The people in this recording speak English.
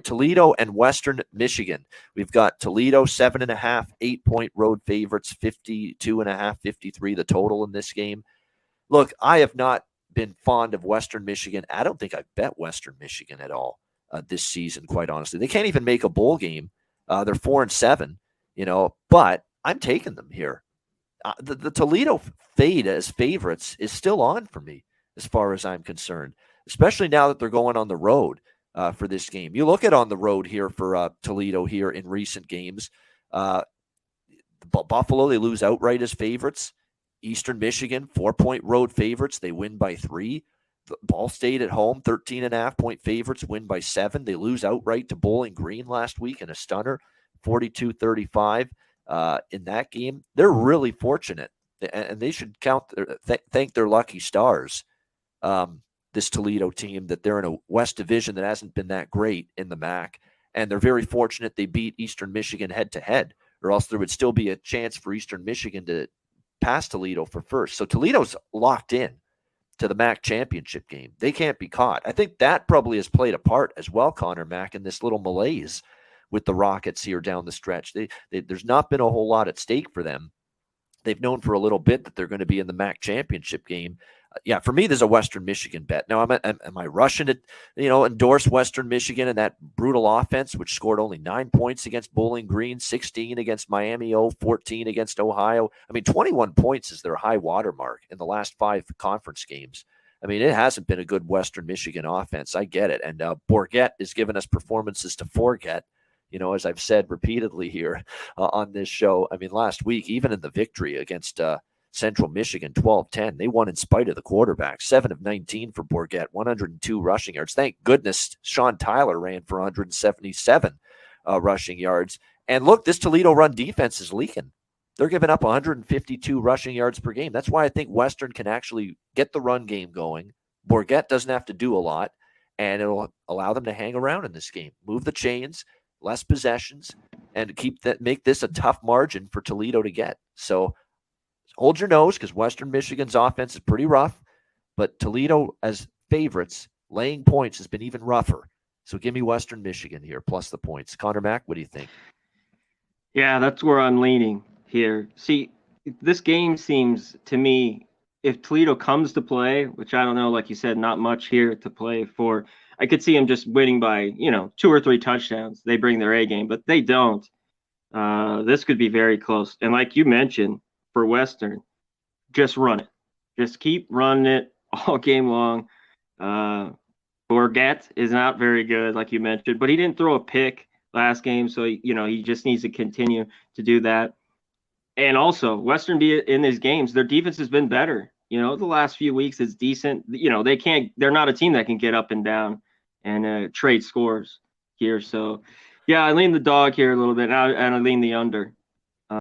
Toledo and Western Michigan. We've got Toledo 7.5, 8-point road favorites, 52.5, 53 the total in this game. Look, I have not been fond of Western Michigan. I don't think I've bet Western Michigan at all this season, quite honestly. They can't even make a bowl game. They're 4-7, but I'm taking them here. The Toledo fade as favorites is still on for me as far as I'm concerned, especially now that they're going on the road for this game. You look at on the road here for Toledo here in recent games. Buffalo, they lose outright as favorites. Eastern Michigan, 4-point road favorites. They win by 3. Ball State at home, 13.5-point favorites, win by 7. They lose outright to Bowling Green last week in a stunner, 42-35 in that game. They're really fortunate, and they should thank their lucky stars, this Toledo team, that they're in a West Division that hasn't been that great in the MAC, and they're very fortunate they beat Eastern Michigan head-to-head, or else there would still be a chance for Eastern Michigan to pass Toledo for first. So Toledo's locked in to the MAC championship game. They can't be caught. I think that probably has played a part as well, Conor, Mac, in this little malaise with the Rockets here down the stretch. There's not been a whole lot at stake for them. They've known for a little bit that they're going to be in the MAC championship game. Yeah, for me, there's a Western Michigan bet. Now, am I rushing to, endorse Western Michigan and that brutal offense, which scored only 9 points against Bowling Green, 16 against Miami, 14 against Ohio? 21 points is their high water mark in the last 5 conference games. It hasn't been a good Western Michigan offense. I get it. And Bourget is giving us performances to forget. As I've said repeatedly here on this show, last week, even in the victory against Central Michigan, 12-10, they won in spite of the quarterback. 7 of 19 for Bourget, 102 rushing yards. Thank goodness Sean Tyler ran for 177 rushing yards. And look, this Toledo run defense is leaking. They're giving up 152 rushing yards per game. That's why I think Western can actually get the run game going. Bourget doesn't have to do a lot, and it'll allow them to hang around in this game, move the chains, less possessions, and make this a tough margin for Toledo to get. So hold your nose, because Western Michigan's offense is pretty rough, but Toledo as favorites, laying points has been even rougher. So give me Western Michigan here, plus the points. Conor, Mac, what do you think? Yeah, that's where I'm leaning here. See, this game seems to me, if Toledo comes to play, which I don't know, like you said, not much here to play for, I could see them just winning by, 2 or 3 touchdowns. They bring their A game, but they don't. This could be very close. And like you mentioned, for Western, just run it. Just keep running it all game long. Bourget is not very good, like you mentioned, but he didn't throw a pick last game, so he just needs to continue to do that. And also, Western in these games, their defense has been better. The last few weeks is decent. They're not a team that can get up and down and trade scores here. So, yeah, I lean the dog here a little bit, and I lean the under.